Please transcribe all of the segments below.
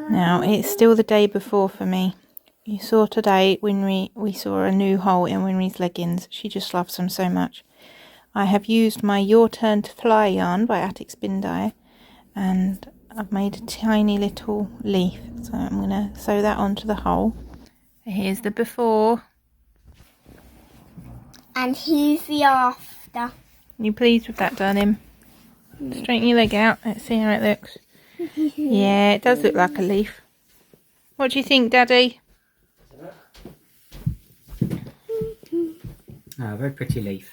Now, it's still the day before for me. You saw today when we saw a new hole in Winry's leggings. She just loves them so much. I have used my Your Turn to Fly yarn by Antics bin dye, and I've made a tiny little leaf. So I'm going to sew that onto the hole. Here's the before. And here's the after. You pleased with that, darling? Straighten your leg out. Let's see how it looks. Yeah, it does look like a leaf. What do you think, Daddy? Oh, very pretty leaf.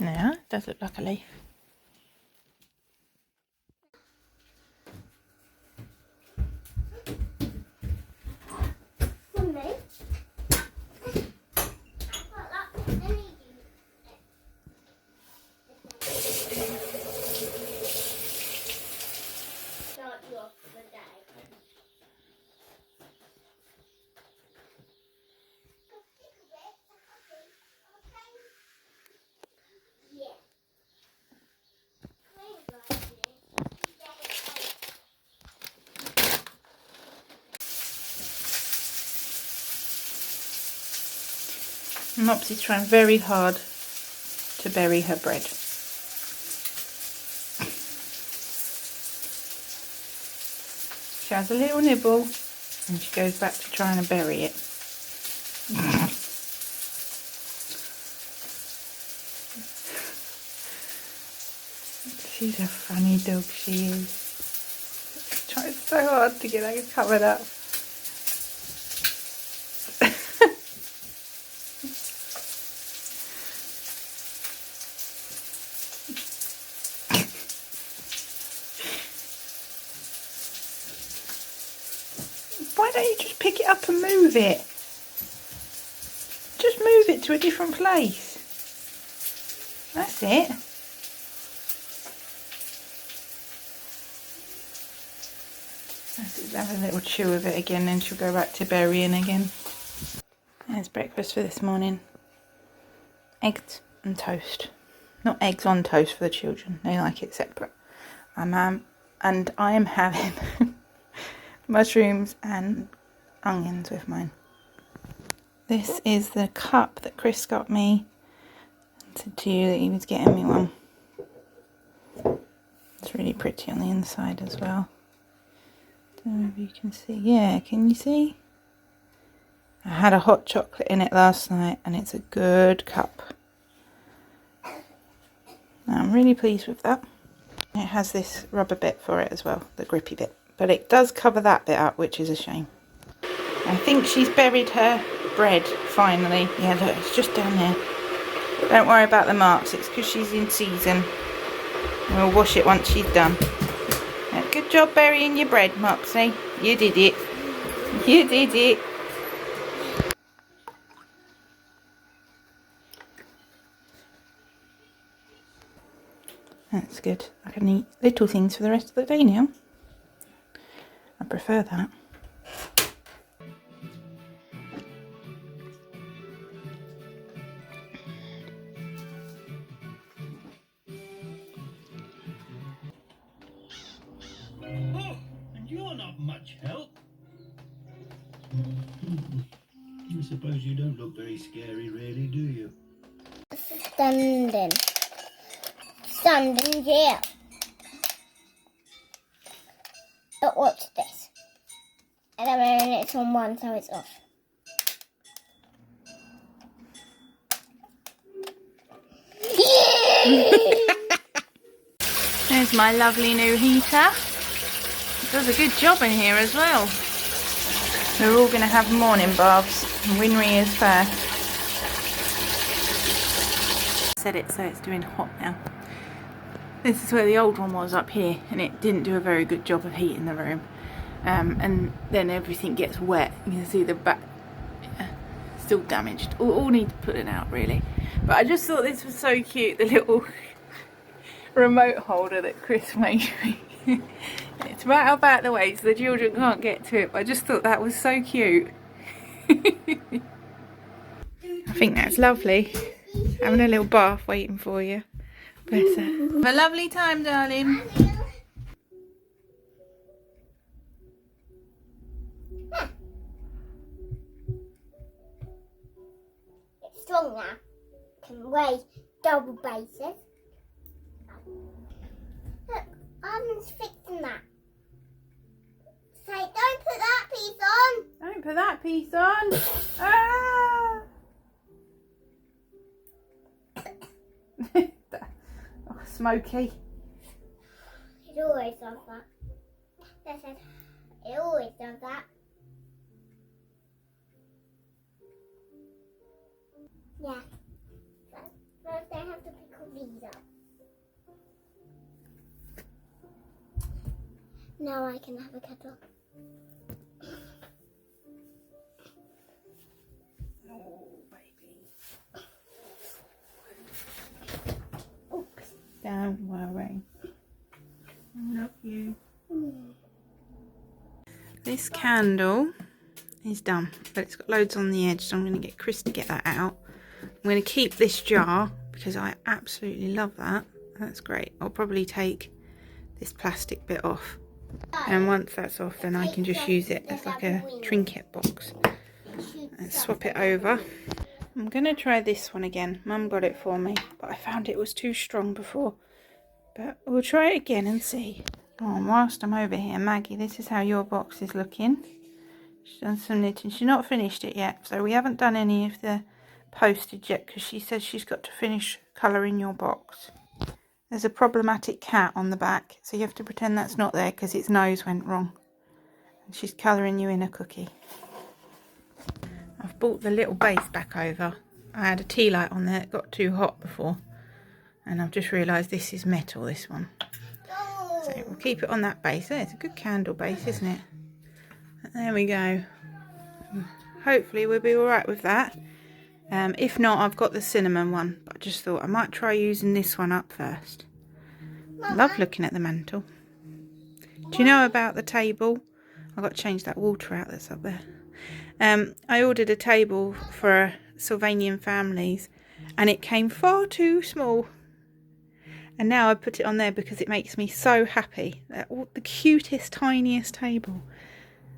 Yeah, it does look like a leaf. Mopsy's trying very hard to bury her bread. She has a little nibble and she goes back to trying to bury it. She's a funny dog, she is. Tries so hard to get her covered up. Why don't you just pick it up and move it? Just move it to a different place. That's it. Let's have a little chew of it again, then she'll go back to burying again. There's breakfast for this morning. Eggs and toast. Not eggs on toast for the children. They like it separate. And I am having mushrooms and onions with mine. This is the cup that Chris got me. I said to you that he was getting me one. It's really pretty on the inside as well. Don't know if you can see. Yeah, can you see? I had a hot chocolate in it last night and it's a good cup. I'm really pleased with that. It has this rubber bit for it as well, the grippy bit. But it does cover that bit up, which is a shame. I think she's buried her bread, finally. Yeah, look, it's just down there. Don't worry about the marks, it's because she's in season. We'll wash it once she's done. Yeah, good job burying your bread, Mopsy. You did it. You did it. That's good. I can eat little things for the rest of the day now. I prefer that. Oh, and you're not much help. I suppose you don't look very scary, really, do you? Standing here. But watch this. And I'm wearing it on one, so it's off. There's my lovely new heater. It does a good job in here as well. We're all going to have morning baths. Winry is first. Set it so it's doing hot now. This is where the old one was up here, and it didn't do a very good job of heating the room. And then everything gets wet. You can see the back still damaged. All need putting out really. But I just thought this was so cute, the little remote holder that Chris made me. It's right up out the way so the children can't get to it, but I just thought that was so cute. I think that's lovely. Having a little bath waiting for you. Bless her. Have a lovely time, darling. long now. Can weigh double bases. Look, Armin's fixing that. Say, don't put that piece on. Don't put that piece on. Ah! Oh, smoky. It always does that. Listen, it always does that. Yeah. First I have to pick all these up. Now I can have a kettle. Oh, baby. Oops. Don't worry. I love you. This candle is done, but it's got loads on the edge, so I'm going to get Chris to get that out. I'm going to keep this jar because I absolutely love that. That's great. I'll probably take this plastic bit off, and once that's off then I can just use it as like a trinket box and swap it over. I'm going to try this one again. Mum got it for me, but I found it was too strong before, but we'll try it again and see. Oh, and whilst I'm over here, Maggie, this is how your box is looking. She's done some knitting. She's not finished it yet, so we haven't done any of the postage yet because she says she's got to finish colouring your box. There's a problematic cat on the back, so you have to pretend that's not there because its nose went wrong. And she's colouring you in a cookie. I've brought the little base back over. I had a tea light on there, it got too hot before, and I've just realised this is metal, this one. So we'll keep it on that base. There, it's a good candle base, isn't it? There we go. Hopefully we'll be alright with that. If not, I've got the cinnamon one, but I just thought I might try using this one up first. I love looking at the mantle. Do you know about the table? I've got to change that water out that's up there. I ordered a table for Sylvanian families and it came far too small. And now I put it on there because it makes me so happy. The cutest, tiniest table.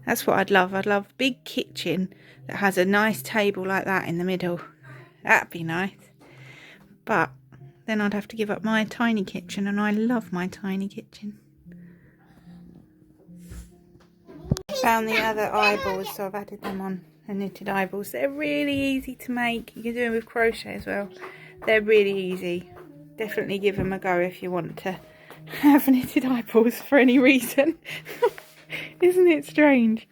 That's what I'd love. I'd love a big kitchen that has a nice table like that in the middle. That'd be nice. But then I'd have to give up my tiny kitchen, and I love my tiny kitchen. I found the other eyeballs, so I've added them on, the knitted eyeballs. They're really easy to make. You can do them with crochet as well. They're really easy. Definitely give them a go if you want to have knitted eyeballs for any reason. Isn't it strange?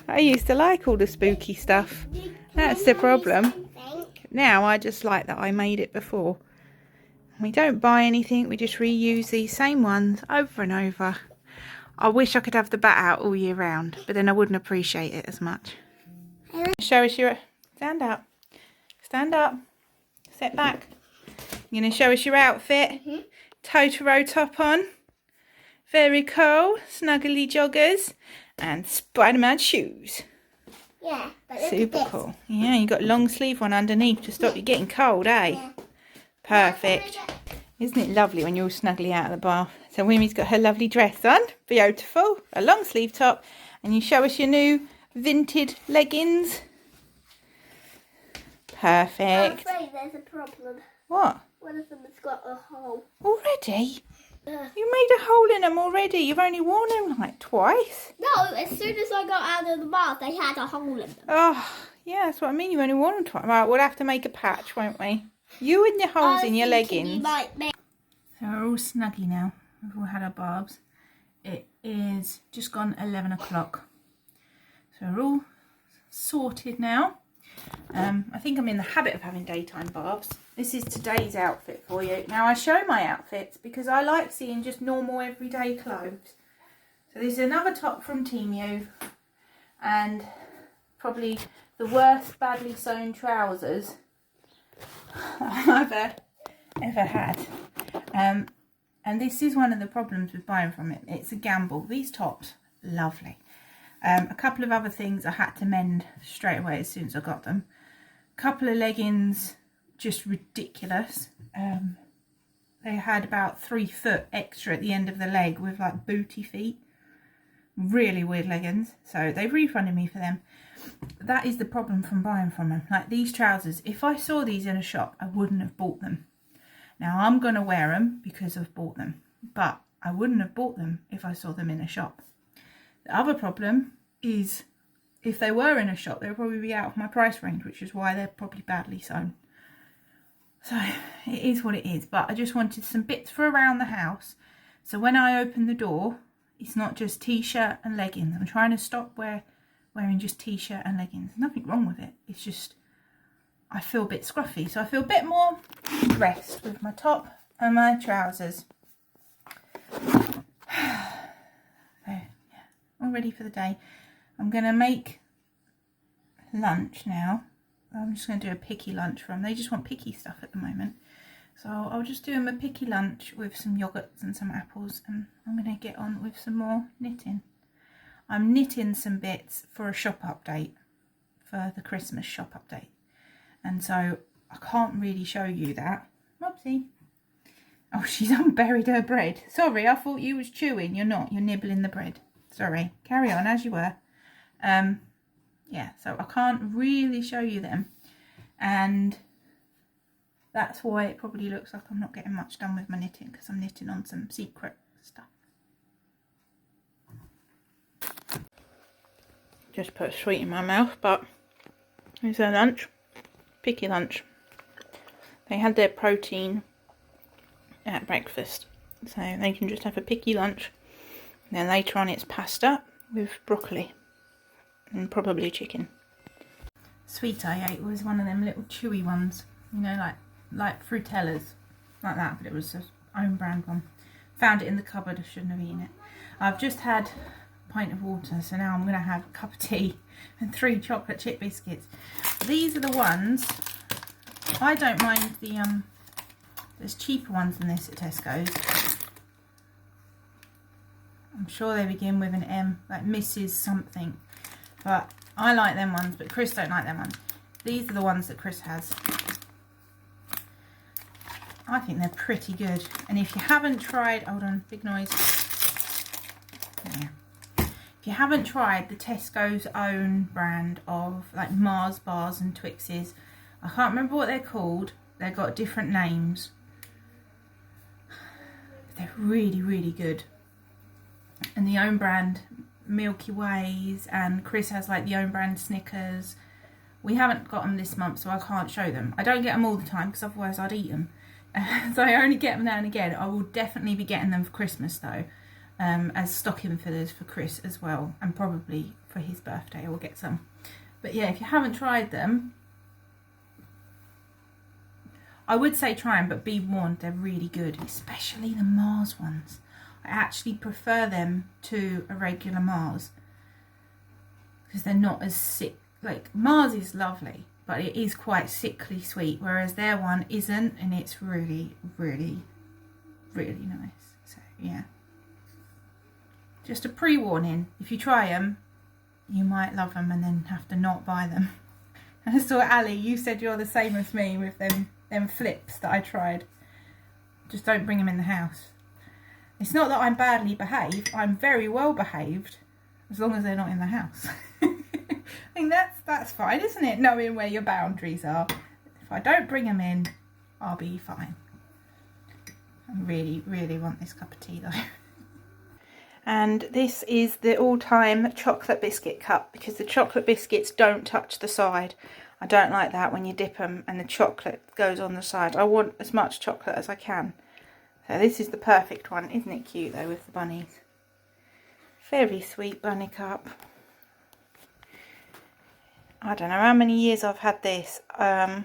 I used to like all the spooky stuff. That's the problem. Now I just like that I made it before. We don't buy anything, we just reuse these same ones over and over. I wish I could have the bat out all year round, but then I wouldn't appreciate it as much. Show us your... Stand up. Stand up. Sit back. You're going to show us your outfit. Totoro top on. Very cool. Snuggly joggers. And Spider-Man shoes. Yeah, but look Super at this. cool. Yeah, you got a long sleeve one underneath to stop you getting cold, eh? Yeah. Perfect. Isn't it lovely when you're all snuggly out of the bath? So Wimmy's got her lovely dress on. Beautiful. A long sleeve top. And you show us your new vintage leggings. Perfect. I'm afraid there's a problem. What? One of them has got a hole. Already? You made a hole in them already. You've only worn them like twice. No, as soon as I got out of the bath, they had a hole in them. Oh, yeah, that's what I mean. You've only worn them twice. Right, we'll have to make a patch, won't we? You and your holes in your leggings. So we're all snuggy now. We've all had our barbs. It is just gone 11 o'clock. So we're all sorted now. I think I'm in the habit of having daytime barbs. This is today's outfit for you. Now I show my outfits because I like seeing just normal everyday clothes. So this is another top from Temu and probably the worst badly sewn trousers I've ever had. And this is one of the problems with buying from it. It's a gamble. These tops, lovely. A couple of other things I had to mend straight away as soon as I got them. A couple of leggings, just ridiculous. They had about 3 foot extra at the end of the leg with like booty feet. Really weird leggings. So they've refunded me for them. That is the problem from buying from them. Like these trousers, if I saw these in a shop, I wouldn't have bought them. Now I'm going to wear them because I've bought them, but I wouldn't have bought them if I saw them in a shop. The other problem is if they were in a shop, they'll probably be out of my price range, which is why they're probably badly sewn. So it is what it is, but I just wanted some bits for around the house. So when I open the door, it's not just t-shirt and leggings. I'm trying to stop wearing just t-shirt and leggings. Nothing wrong with it. It's just I feel a bit scruffy. So I feel a bit more dressed with my top and my trousers. So yeah, all ready for the day. I'm going to make lunch now. I'm just going to do a picky lunch for them. They just want picky stuff at the moment. So I'll just do them a picky lunch with some yogurts and some apples, and I'm going to get on with some more knitting. I'm knitting some bits for a shop update, for the Christmas shop update. And so I can't really show you that. Whoopsie. Oh, she's unburied her bread. Sorry, I thought you was chewing. You're not. You're nibbling the bread. Sorry. Carry on as you were. Yeah, so I can't really show you them. And that's why it probably looks like I'm not getting much done with my knitting, because I'm knitting on some secret stuff. Just put a sweet in my mouth, but here's their lunch. Picky lunch. They had their protein at breakfast, so they can just have a picky lunch. And then later on it's pasta with broccoli and probably chicken. Sweet I ate was one of them little chewy ones, you know, like frutellas, like that, but it was an own brand one. Found it in the cupboard, I shouldn't have eaten it. I've just had a pint of water, so now I'm going to have a cup of tea and 3 chocolate chip biscuits. These are the ones, I don't mind the, there's cheaper ones than this at Tesco's. I'm sure they begin with an M, like Mrs. something. But I like them ones, but Chris don't like them ones. These are the ones that Chris has. I think they're pretty good. And if you haven't tried, hold on, big noise. Yeah. If you haven't tried the Tesco's own brand of like Mars bars and Twixes, I can't remember what they're called. They've got different names. They're really, really good. And the own brand Milky Ways, and Chris has like the own brand Snickers. We haven't got them this month, so I can't show them. I don't get them all the time because otherwise I'd eat them. So I only get them now and again. I will definitely be getting them for Christmas though, as stocking fillers for Chris as well, and probably for his birthday I will get some. But yeah, if you haven't tried them, I would say try them, but be warned, they're really good, especially the Mars ones. I actually prefer them to a regular Mars because they're not as sick. Like Mars is lovely, but it is quite sickly sweet, whereas their one isn't, and it's really, really, really nice. So yeah, just a pre-warning, if you try them you might love them and then have to not buy them. And I saw Ali, you said you're the same as me with them flips that I tried. Just don't bring them in the house. It's not that I'm badly behaved, I'm very well behaved, as long as they're not in the house. I think that's fine, isn't it? Knowing where your boundaries are. If I don't bring them in, I'll be fine. I really, really want this cup of tea though. And this is the all-time chocolate biscuit cup, because the chocolate biscuits don't touch the side. I don't like that when you dip them and the chocolate goes on the side. I want as much chocolate as I can. So this is the perfect one. Isn't it cute though with the bunnies? Very sweet bunny cup. I don't know how many years I've had this. I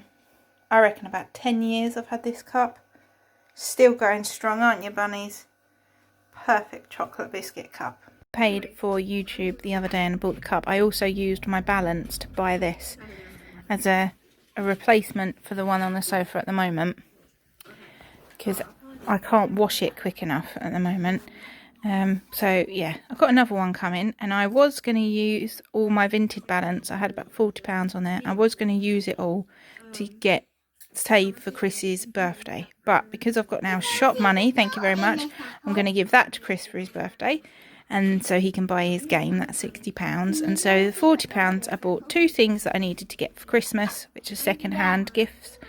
reckon about 10 years I've had this cup. Still going strong, aren't you bunnies? Perfect chocolate biscuit cup. Paid for YouTube the other day and bought the cup. I also used my balance to buy this as a replacement for the one on the sofa at the moment, because I can't wash it quick enough at the moment. So yeah, I've got another one coming, and I was going to use all my Vinted balance. I had about £40 on there. I was going to use it all to save for Chris's birthday, but because I've got now shop money, thank you very much, I'm going to give that to Chris for his birthday, and so he can buy his game. That's £60. And so the £40 I bought 2 things that I needed to get for Christmas, which are second-hand gifts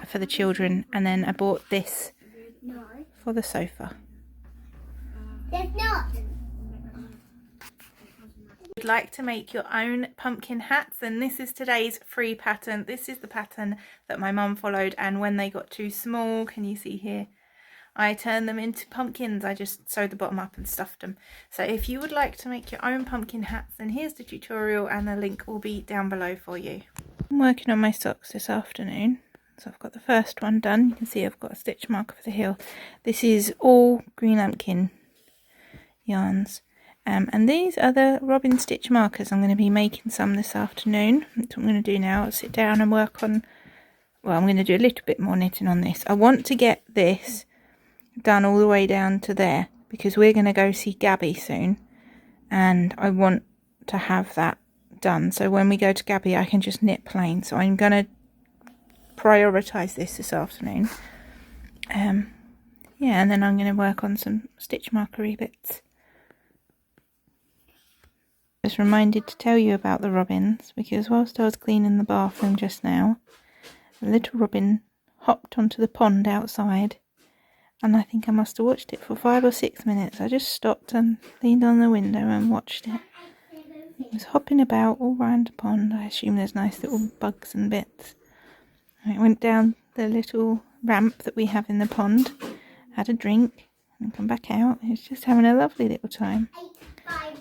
for the children, and then I bought this for the sofa. There's not. If you'd like to make your own pumpkin hats, then this is today's free pattern. This is the pattern that my mum followed, and when they got too small, can you see here, I turned them into pumpkins. I just sewed the bottom up and stuffed them. So if you would like to make your own pumpkin hats, then here's the tutorial, and the link will be down below for you. I'm working on my socks this afternoon, so I've got the first one done. You can see I've got a stitch marker for the heel. This is all green lambkin yarns. And these are the robin stitch markers. I'm going to be making some this afternoon. That's what I'm going to do now. I'll sit down and work on, well, I'm going to do a little bit more knitting on this. I want to get this done all the way down to there, because we're going to go see Gabby soon, and I want to have that done. So when we go to Gabby, I can just knit plain. So I'm going to prioritise this afternoon. Yeah, and then I'm going to work on some stitch markery bits. Just reminded to tell you about the robins, because whilst I was cleaning the bathroom just now, a little robin hopped onto the pond outside, and I think I must have watched it for 5 or 6 minutes. I just stopped and leaned on the window and watched it. It was hopping about all round the pond. I assume there's nice little bugs and bits. It went down the little ramp that we have in the pond, had a drink, and come back out. It was just having a lovely little time.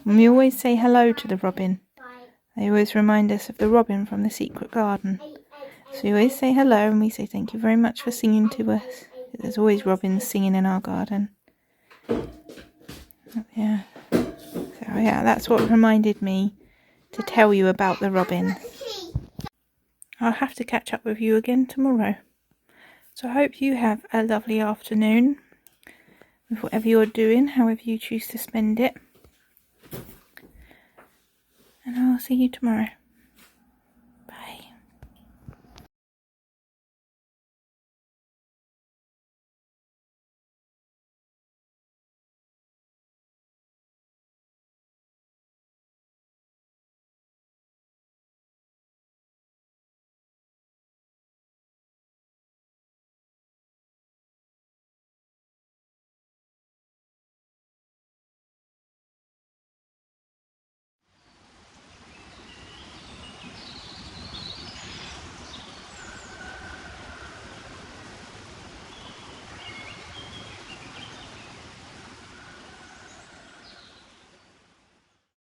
And we always say hello to the robin. They always remind us of the robin from the secret garden. So we always say hello, and we say thank you very much for singing to us. There's always robins singing in our garden. Yeah. So yeah, that's what reminded me to tell you about the robins. I'll have to catch up with you again tomorrow. So I hope you have a lovely afternoon with whatever you're doing, however you choose to spend it. And I'll see you tomorrow.